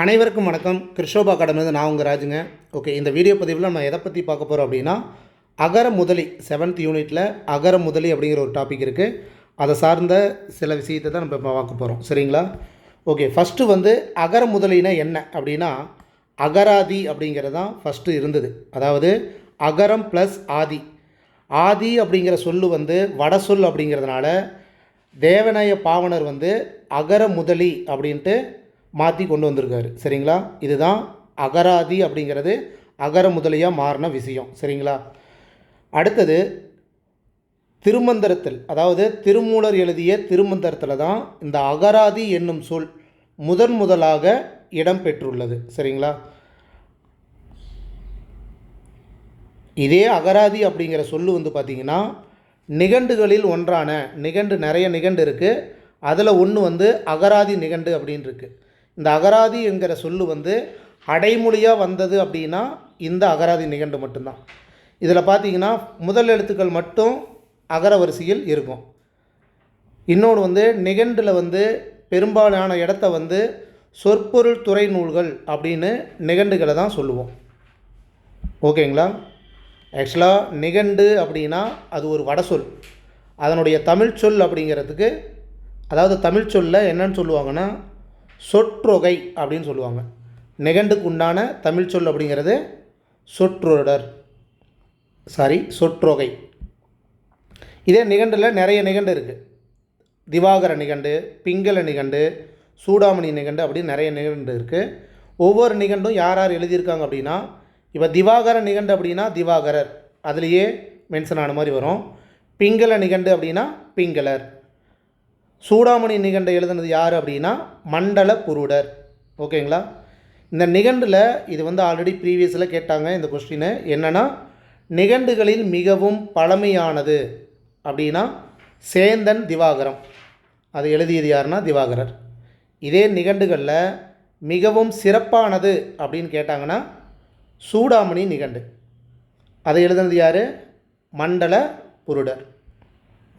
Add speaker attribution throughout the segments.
Speaker 1: அனைவருக்கும் வணக்கம். கிருஷோபா அகாடமிலேருந்து நான் உங்கள் ராஜுங்க. ஓகே, இந்த வீடியோ பதிவில் நம்ம எதை பற்றி பார்க்க போகிறோம் அப்படின்னா, அகர முதலி 7th யூனிட்டில் அகர முதலி அப்படிங்கிற ஒரு டாபிக் இருக்குது. அதை சார்ந்த சில விஷயத்தை தான் நம்ம இப்போ பார்க்க போகிறோம். சரிங்களா? ஓகே, ஃபஸ்ட்டு அகர முதலினா என்ன அப்படின்னா, அகராதி அப்படிங்கிறது தான் ஃபஸ்ட்டு இருந்தது. அதாவது அகரம் ப்ளஸ் ஆதி. ஆதி அப்படிங்கிற சொல்லு வட சொல் அப்படிங்கிறதுனால தேவநாய பாவனர் அகர முதலி அப்படின்ட்டு மாற்றி கொண்டு வந்திருக்காரு. சரிங்களா? இதுதான் அகராதி அப்படிங்கிறது அகர முதலியாக மாறின விஷயம். சரிங்களா? அடுத்தது திருமந்திரத்தில், அதாவது திருமூலர் எழுதிய திருமந்திரத்தில் தான் இந்த அகராதி என்னும் சொல் முதலாக இடம் பெற்றுள்ளது. சரிங்களா? இதே அகராதி அப்படிங்கிற சொல்லு பார்த்திங்கன்னா நிகண்டுகளில் ஒன்றான நிறைய நிகண்டு இருக்குது. அதில் ஒன்று அகராதி நிகண்டு அப்படின்னு இருக்குது. இந்த அகராதி என்கிற சொல்லு அடைமொழியாக வந்தது அப்படின்னா இந்த அகராதி நிகண்டு மட்டும்தான். இதில் பார்த்திங்கன்னா முதல் எழுத்துக்கள் மட்டும் அகர வரிசையில் இருக்கும். இன்னொன்று நிகண்டில் பெரும்பாலான இடத்த சொற்பொருள் துறை நூல்கள் அப்படின்னு நிகண்டுகளை தான் சொல்லுவோம். ஓகேங்களா? ஆக்சுவலாக நிகண்டு அப்படின்னா அது ஒரு வட சொல். அதனுடைய தமிழ் சொல் அப்படிங்கிறதுக்கு, அதாவது தமிழ் சொல்ல என்னன்னு சொல்லுவாங்கன்னா சொற்றொகை அப்படின்னு சொல்லுவாங்க. நிகண்டுக்கு உண்டான தமிழ் சொல் அப்படிங்கிறது சொற்றொகை. இதே நிகண்டில் நிறைய நிகண்டு இருக்குது. திவாகர நிகண்டு, பிங்கள நிகண்டு, சூடாமணி நிகண்டு அப்படின்னு நிறைய நிகண்டு இருக்குது. ஒவ்வொரு நிகண்டும் யார் எழுதியிருக்காங்க அப்படின்னா, இப்போ திவாகர நிகண்டு அப்படின்னா திவாகரர் அதுலேயே மென்ஷன் ஆன மாதிரி வரும். பிங்கள நிகண்டு அப்படின்னா பிங்களர். சூடாமணி நிகண்டை எழுதுனது யார் அப்படின்னா மண்டல புருடர். ஓகேங்களா? இந்த நிகண்டில் இது ஆல்ரெடி ப்ரீவியஸில் கேட்டாங்க. இந்த கொஸ்டின் என்னென்னா, நிகண்டுகளில் மிகவும் பழமையானது அப்படின்னா சேந்தன் திவாகரம். அது எழுதியது யாருன்னா திவாகரர். இதே நிகண்டுகளில் மிகவும் சிறப்பானது அப்படின்னு கேட்டாங்கன்னா சூடாமணி நிகண்டு. அதை எழுதுனது யார்? மண்டல புருடர்.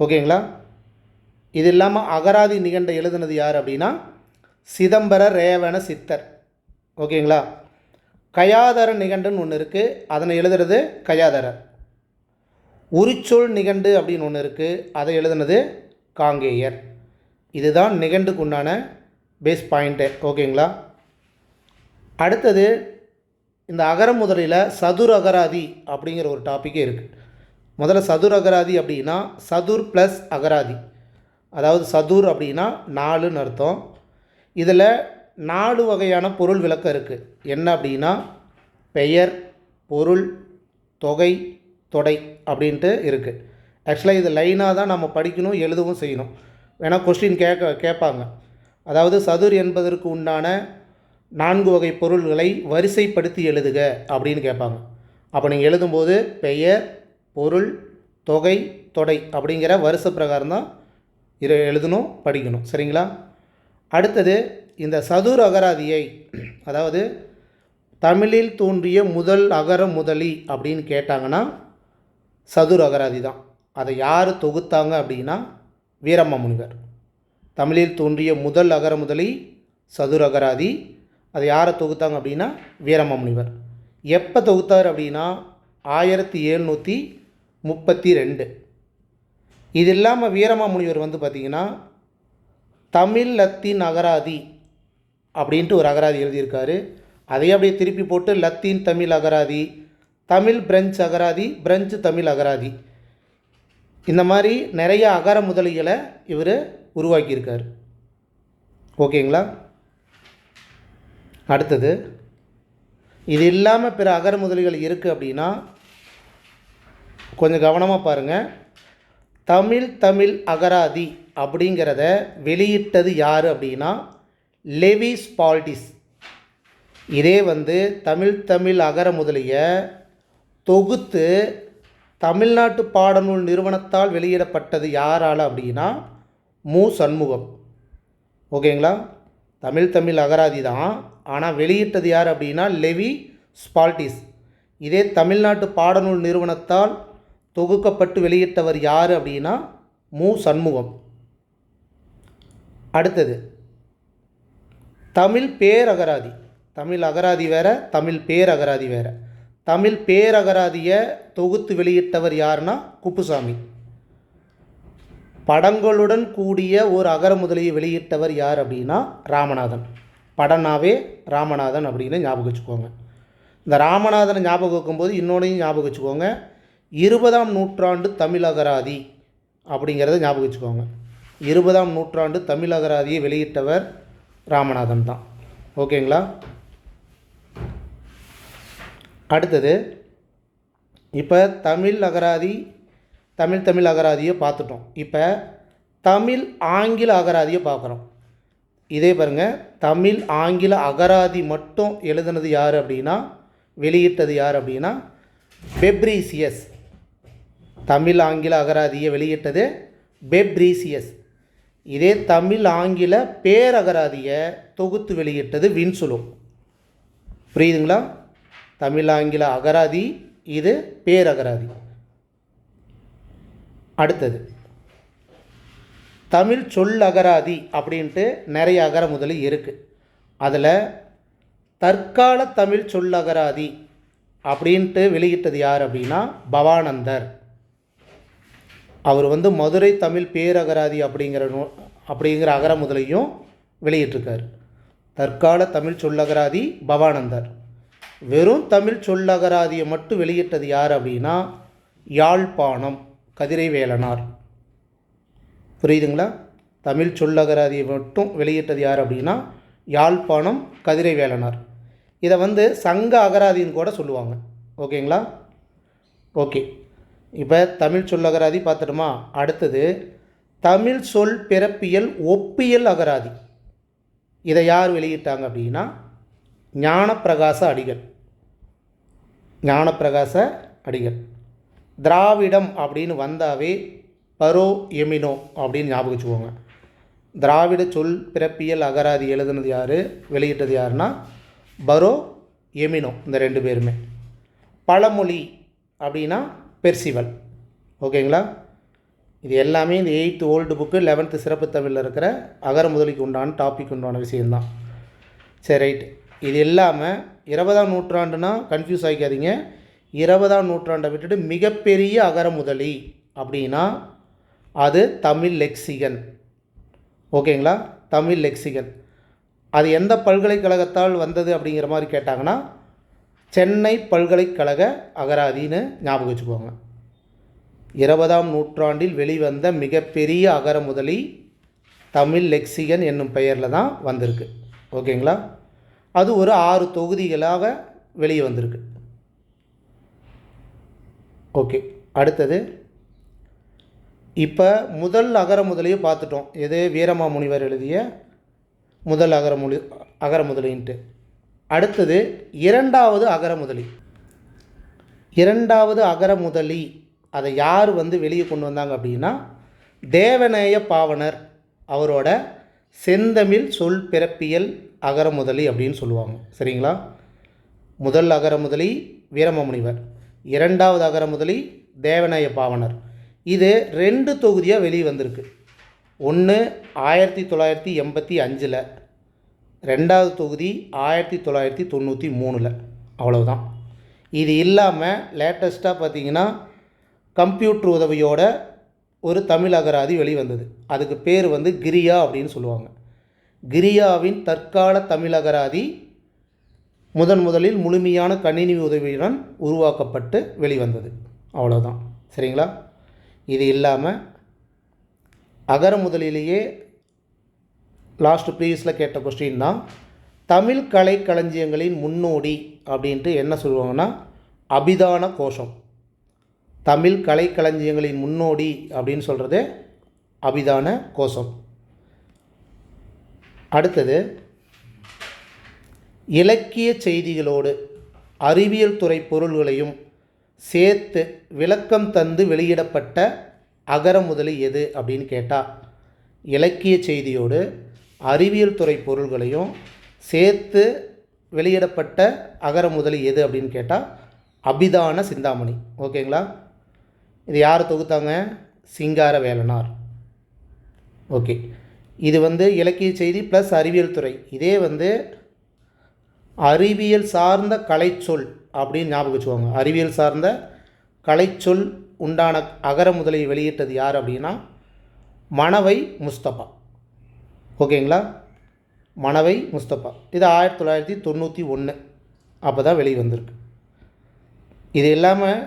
Speaker 1: ஓகேங்களா? இது இல்லாமல் அகராதி நிகண்டை எழுதுனது யார் அப்படின்னா சிதம்பர ரேவண சித்தர். ஓகேங்களா? கயாதர நிகண்டுன்னு ஒன்று இருக்குது. அதனை எழுதுறது கயாதரர். உரிச்சொல் நிகண்டு அப்படின்னு ஒன்று இருக்குது. அதை எழுதுனது காங்கேயர். இதுதான் நிகண்டுக்கு உண்டான பேஸ் பாயிண்ட்டு. ஓகேங்களா? அடுத்தது இந்த அகர முதலில் சதுர் அகராதி அப்படிங்கிற ஒரு டாப்பிக்கே இருக்குது. முதல்ல சதுர் அகராதி அப்படின்னா சதுர் ப்ளஸ் அகராதி. அதாவது சதுர் அப்படின்னா 4ன்னு அர்த்தம். இதில் 4 வகையான பொருள் விளக்கம் இருக்குது. என்ன அப்படின்னா பெயர், பொருள், தொகை, தொடை அப்படின்ட்டு இருக்குது. ஆக்சுவலாக இது லைனாக தான் நம்ம படிக்கணும், எழுதவும் செய்யணும். வேணால் கொஸ்டின் கேட்பாங்க. அதாவது சதுர் என்பதற்கு உண்டான 4 வகை பொருள்களை வரிசைப்படுத்தி எழுதுக அப்படின்னு கேட்பாங்க. அப்போ நீங்கள் எழுதும்போது பெயர், பொருள், தொகை, தொடை அப்படிங்கிற வரிசை பிரகாரம் தான் இதை எழுதணும், படிக்கணும். சரிங்களா? அடுத்தது இந்த சதுர் அகராதியை, அதாவது தமிழில் தோன்றிய முதல் அகர முதலி அப்படின்னு கேட்டாங்கன்னா சதுர் அகராதி தான். அதை யார் தொகுத்தாங்க அப்படின்னா வீரமாமுனிவர். தமிழில் தோன்றிய முதல் அகர முதலி சதுர் அகராதி. அதை யாரை தொகுத்தாங்க அப்படின்னா வீரமாமுனிவர். எப்போ தொகுத்தார் அப்படின்னா 1732. இது இல்லாமல் வீரமாமுனிவர் பார்த்திங்கன்னா தமிழ் லத்தீன் அகராதி அப்படின்ட்டு ஒரு அகராதி எழுதியிருக்காரு. அதையே அப்படியே திருப்பி போட்டு லத்தீன் தமிழ் அகராதி, தமிழ் பிரெஞ்சு அகராதி, பிரெஞ்சு தமிழ் அகராதி, இந்த மாதிரி நிறைய அகர முதலிகளை இவர் உருவாக்கியிருக்கார். ஓகேங்களா? அடுத்தது இது இல்லாமல் பிற அகர முதலிகள் இருக்குது அப்படின்னா கொஞ்சம் கவனமாக பாருங்கள். தமிழ் அகராதி அப்படிங்கிறத வெளியிட்டது யார் அப்படின்னா லெவி ஸ்பால்டிஸ். இதே தமிழ் அகர முதலிய தொகுத்து தமிழ்நாட்டு பாடநூல் நிறுவனத்தால் வெளியிடப்பட்டது யாரால் அப்படின்னா மு. சண்முகம். ஓகேங்களா? தமிழ் அகராதி தான், ஆனால் வெளியிட்டது யார் அப்படின்னா லெவி ஸ்பால்டிஸ். இதே தமிழ்நாட்டு பாடநூல் நிறுவனத்தால் தொகுக்கப்பட்டு வெளியிட்டவர் யார் அப்படின்னா மு. சண்முகம். அடுத்தது தமிழ் பேரகராதி. தமிழ் அகராதி வேறு, தமிழ் பேரகராதி வேறு. தமிழ் பேரகராதியை தொகுத்து வெளியிட்டவர் யாருன்னா குப்புசாமி. படங்களுடன் கூடிய ஒரு அகரமுதலியை வெளியிட்டவர் யார் அப்படின்னா ராமநாதன். படனாவே ராமநாதன் அப்படின்னு ஞாபகம் வச்சுக்கோங்க. இந்த ராமநாதனை ஞாபகம் வைக்கும்போது இன்னொன்னையும் ஞாபகம் வச்சுக்கோங்க, 20ஆம் நூற்றாண்டு தமிழ் அகராதி அப்படிங்கிறத ஞாபகம் வச்சுக்கோங்க. 20ஆம் நூற்றாண்டு தமிழ் அகராதியை வெளியிட்டவர் ராமநாதன் தான். ஓகேங்களா? அடுத்தது இப்போ தமிழ் அகராதியை பார்த்துட்டோம். இப்போ தமிழ் ஆங்கில அகராதியை பார்க்குறோம். இதே பாருங்கள், தமிழ் ஆங்கில அகராதி மட்டும் எழுதுனது யார் அப்படின்னா, வெளியிட்டது யார் அப்படின்னா பெப்ரீசியஸ். தமிழ் ஆங்கில அகராதியை வெளியிட்டது பெப்ரீசியஸ். இதே தமிழ் ஆங்கில பேரகராதியை தொகுத்து வெளியிட்டது வின்சுலோ. புரியுதுங்களா? தமிழ் ஆங்கில அகராதி, இது பேரகராதி. அடுத்தது தமிழ் சொல்லகராதி அப்படின்ட்டு நிறைய அகரமுதலி இருக்குது. அதில் தற்கால தமிழ் சொல்லகராதி அப்படின்ட்டு வெளியிட்டது யார் அப்படின்னா பவானந்தர். அவர் மதுரை தமிழ் பேரகராதி அப்படிங்கிற அகரமுதலையும் வெளியிட்டிருக்கார். தற்கால தமிழ் சொல்லகராதி பவானந்தர். வெறும் தமிழ் சொல்லகராதியை மட்டும் வெளியிட்டது யார் அப்படின்னா யாழ்ப்பாணம் கதிரைவேலனார். புரியுதுங்களா? தமிழ் சொல்லகராதியை மட்டும் வெளியிட்டது யார் அப்படின்னா யாழ்ப்பாணம் கதிரைவேலனார். இதை சங்க அகராதின்னு கூட சொல்லுவாங்க. ஓகேங்களா? ஓகே, இப்போ தமிழ் சொல்லகராதி பார்த்துட்டோமா? அடுத்தது தமிழ் சொல் பிறப்பியல் ஒப்பியல் அகராதி. இதை யார் வெளியிட்டாங்க அப்படின்னா ஞானப்பிரகாச அடிகள். திராவிடம் அப்படின்னு வந்தாவே பரோ எமினோ அப்படின்னு ஞாபகம் வச்சுக்கோங்க. திராவிட சொல் பிறப்பியல் அகராதி எழுதுனது யார், வெளியிட்டது யாருன்னா பரோ எமினோ. இந்த ரெண்டு பேருமே. பழமொழி அப்படின்னா பெர்சிவல். ஓகேங்களா? இது எல்லாமே இந்த 8th ஓல்டு புக்கு 11th சிறப்பு தமிழில் இருக்கிற அகரமுதலிக்கு உண்டான டாபிக் உண்டான விஷயந்தான். சரி, ரைட். இது இல்லாமல் 20ஆம் நூற்றாண்டுனா கன்ஃபியூஸ் ஆகிக்காதீங்க. 20ஆம் நூற்றாண்டை விட்டுட்டு மிகப்பெரிய அகரமுதலி அப்படின்னா அது தமிழ் லெக்சிகன். ஓகேங்களா? தமிழ் லெக்சிகன். அது எந்த பல்கலைக்கழகத்தால் வந்தது அப்படிங்கிற மாதிரி கேட்டாங்கன்னா சென்னை பல்கலைக்கழக அகராதின்னு ஞாபகம் வச்சுக்கோங்க. 20ஆம் நூற்றாண்டில் வெளிவந்த மிகப்பெரிய அகரமுதலி தமிழ் லெக்சிகன் என்னும் பெயரில் தான் வந்திருக்கு. ஓகேங்களா? அது ஒரு 6 தொகுதிகளாக வெளியே வந்திருக்கு. ஓகே, அடுத்தது இப்போ முதல் அகரமுதலியை பார்த்துட்டோம். எது? வீரமாமுனிவர் எழுதிய முதல் அகரமுதலின்ட்டு. அடுத்தது இரண்டாவது அகரமுதலி. அதை யார் வெளியே கொண்டு வந்தாங்க அப்படின்னா தேவநேய பாவனர். அவரோட செந்தமிழ் சொல் பிறப்பியல் அகரமுதலி அப்படின்னு சொல்லுவாங்க. சரிங்களா? முதல் அகரமுதலி வீரமாமுனிவர், இரண்டாவது அகரமுதலி தேவநேய பாவனர். இது 2 தொகுதியாக வெளியே வந்திருக்கு. ஒன்று 1985, ரெண்டாவது தொகுதி 1993. அவ்வளவுதான். இது இல்லாமல் லேட்டஸ்ட்டாக பார்த்திங்கன்னா கம்ப்யூட்டர் உதவியோட ஒரு தமிழ் அகராதி வெளிவந்தது. அதுக்கு பேர் கிரியா அப்படின்னு சொல்லுவாங்க. கிரியாவின் தற்கால தமிழ் அகராதி முதலில் முழுமையான கணினி உதவியுடன் உருவாக்கப்பட்டு வெளிவந்தது. அவ்வளோதான். சரிங்களா? இது இல்லாமல் அகரமுதலிலேயே லாஸ்ட் ப்ரீவியஸில் கேட்ட கொஸ்டின் தான், தமிழ் கலை களஞ்சியங்களின் முன்னோடி அப்படின்ட்டு என்ன சொல்லுவாங்கன்னா அபிதான கோஷம். தமிழ் கலை களஞ்சியங்களின் முன்னோடி அப்படின்னு சொல்கிறது அபிதான கோஷம். அடுத்தது இலக்கிய செய்திகளோடு அறிவியல் துறை பொருள்களையும் சேர்த்து விளக்கம் தந்து வெளியிடப்பட்ட அகரமுதலி எது அப்படின்னு கேட்டால், இலக்கிய செய்தியோடு அறிவியல் துறை பொருள்களையும் சேர்த்து வெளியிடப்பட்ட அகரமுதலி எது அப்படின்னு கேட்டால் அபிதான சிந்தாமணி. ஓகேங்களா? இது யார் தொகுத்தாங்க? சிங்காரவேலனார். ஓகே, இது இலக்கிய செய்தி ப்ளஸ் அறிவியல் துறை. இதே அறிவியல் சார்ந்த கலைச்சொல் அப்படின்னு ஞாபகம் வச்சுக்கோங்க. அறிவியல் சார்ந்த கலைச்சொல் உண்டான அகர முதலை வெளியிட்டது யார் அப்படின்னா மணவை முஸ்தபா. ஓகேங்களா? மணவை முஸ்தபா. இது 1991 அப்போ தான் வெளிவந்திருக்கு. இது இல்லாமல்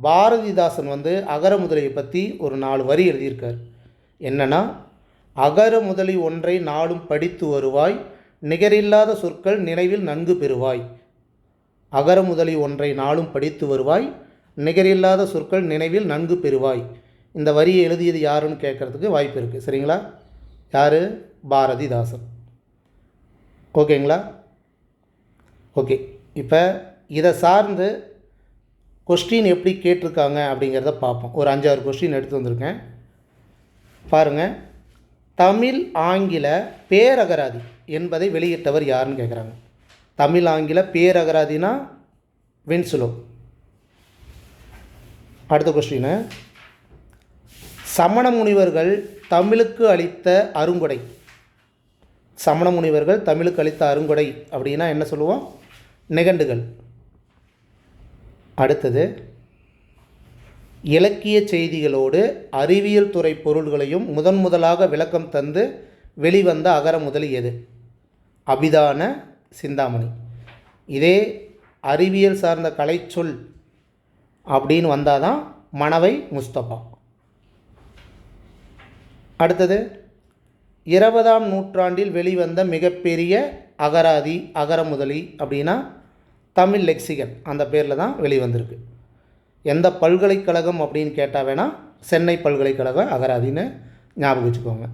Speaker 1: பாரதிதாசன் வந்து அகர முதலியை பற்றி ஒரு 4 வரி எழுதியிருக்கார். என்னென்னா, அகர முதலி ஒன்றை நாளும் படித்து வருவாய், நிகரில்லாத சொற்கள் நினைவில் நன்கு பெறுவாய். அகர முதலி ஒன்றை நாளும் படித்து வருவாய், நிகரில்லாத சொற்கள் நினைவில் நன்கு பெறுவாய். இந்த வரியை எழுதியது யாருன்னு கேட்குறதுக்கு வாய்ப்பு இருக்குது. சரிங்களா? யார்? பாரதிதாசன். ஓகேங்களா? ஓகே. இப்போ இதை சார்ந்து கொஸ்டின் எப்படி கேட்டிருக்காங்க அப்படிங்கிறத பார்ப்போம். ஒரு 5-6 கொஸ்டின் எடுத்து வந்திருக்கேன் பாருங்கள். தமிழ் ஆங்கில பேரகராதி என்பதை வெளியிட்டவர் யாருன்னு கேட்குறாங்க. தமிழ் ஆங்கில பேரகராதினா வின்சுலோ. அடுத்த கொஸ்டின், சமண முனிவர்கள் தமிழுக்கு அளித்த அருங்கொடை. சமண முனிவர்கள் தமிழுக்கு அளித்த அருங்கொடை அப்படின்னா என்ன சொல்லுவோம்? நிகண்டுகள். அடுத்தது, இலக்கிய செய்திகளோடு அறிவியல் துறை பொருள்களையும் முதலாக விளக்கம் தந்து வெளிவந்த அகர முதலி எது? அபிதான சிந்தாமணி. இதே அறிவியல் சார்ந்த கலைச்சொல் அப்படின்னு வந்தால் தான் மணவை முஸ்தபா. அடுத்தது, 20ஆம் நூற்றாண்டில் வெளிவந்த மிகப்பெரிய அகராதி அகர முதலி அப்படின்னா தமிழ் லெக்சிகன் அந்த பேரில் தான் வெளிவந்திருக்கு. எந்த பல்கலைக்கழகம் அப்படின்னு கேட்டால் வேணால் சென்னை பல்கலைக்கழக அகராதின்னு ஞாபகம் வச்சுக்கோங்க.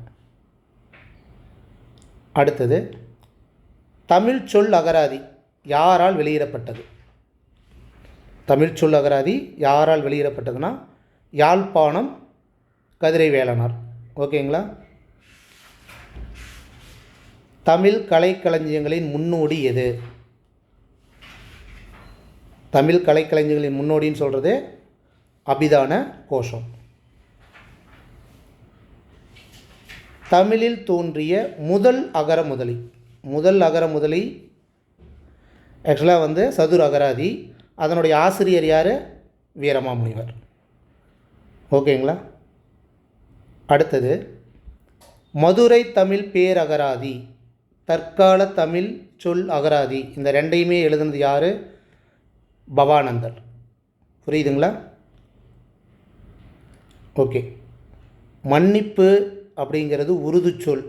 Speaker 1: அடுத்தது, தமிழ் சொல் அகராதி யாரால் வெளியிடப்பட்டது? தமிழ் சொல் அகராதி யாரால் வெளியிடப்பட்டதுன்னா யாழ்ப்பாணம் கதிரை வேலனார். ஓகேங்களா? தமிழ் கலைக்களஞ்சியங்களின் முன்னோடி எது? தமிழ் கலைக்களஞ்சியங்களின் முன்னோடின்னு சொல்கிறது அபிதான கோஷம். தமிழில் தோன்றிய முதல் அகர முதலி. முதல் அகர முதலி ஆக்சுவலாக வந்து சதுர் அகராதி. அதனுடைய ஆசிரியர் யார்? வீரமாமுனிவர். ஓகேங்களா? அடுத்தது, மதுரை தமிழ் பேரகராதி தற்கால தமிழ் சொல் அகராதி இந்த ரெண்டையுமே எழுதுனது யார்? பவானந்தர். புரியுதுங்களா? ஓகே. மன்னிப்பு அப்படிங்கிறது உருது சொல்,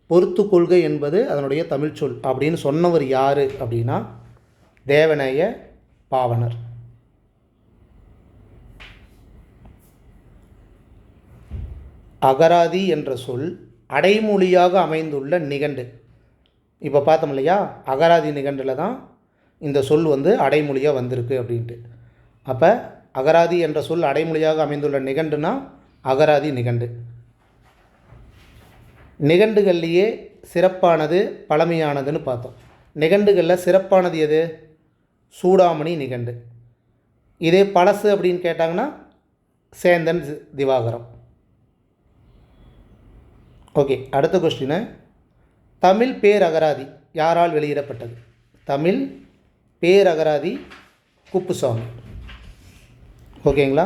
Speaker 1: பொறுத்து கொள்கை என்பது அதனுடைய தமிழ் சொல் அப்படின்னு சொன்னவர் யார் அப்படின்னா தேவநேய பாவனர். அகராதி என்ற சொல் அடைமொழியாக அமைந்துள்ள நிகண்டு. இப்போ பார்த்தோம் இல்லையா, அகராதி நிகண்டில் தான் இந்த சொல் வந்து அடைமொழியாக வந்திருக்கு அப்படின்ட்டு. அப்போ அகராதி என்ற சொல் அடைமொழியாக அமைந்துள்ள நிகண்டுனா அகராதி நிகண்டு. நிகண்டுகள்லேயே சிறப்பானது பழமையானதுன்னு பார்த்தோம். நிகண்டுகளில் சிறப்பானது எது? சூடாமணி நிகண்டு. இதே பழசு அப்படின்னு கேட்டாங்கன்னா சேந்தன் திவாகரம். ஓகே. அடுத்த கொஸ்டின், தமிழ் பேரகராதி யாரால் வெளியிடப்பட்டது? தமிழ் பேரகராதி குப்புசாமி. ஓகேங்களா?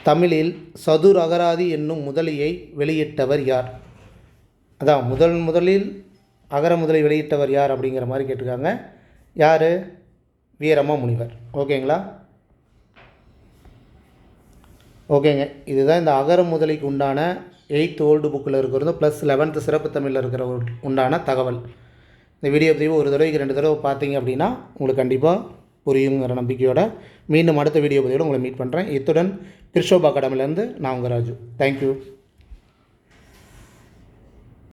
Speaker 1: தமிழில் சதுர் அகராதி என்னும் முதலியை வெளியிட்டவர் யார்? அதான் முதலில் அகர முதலை வெளியிட்டவர் யார் அப்படிங்கிற மாதிரி கேட்டிருக்காங்க. யார்? வீரமாமுனிவர். ஓகேங்களா? ஓகேங்க. இதுதான் இந்த அகர முதலைக்கு உண்டான 8th ஓல்டு புக்கில் இருக்கிறது ப்ளஸ் 11th சிறப்பு தமிழில் இருக்கிற உண்டான தகவல். இந்த வீடியோ பதிவு ஒரு தடவைக்கு 2 தடவை பார்த்தீங்க அப்படின்னா உங்களுக்கு கண்டிப்பாக புரியுங்கிற நம்பிக்கையோட மீண்டும் அடுத்த வீடியோ பதிவோடு உங்களை மீட் பண்ணுறேன். இத்துடன் கிருஷோபா அகாடமிலேருந்து நான் உங்கள் ராஜு. தேங்க்யூ.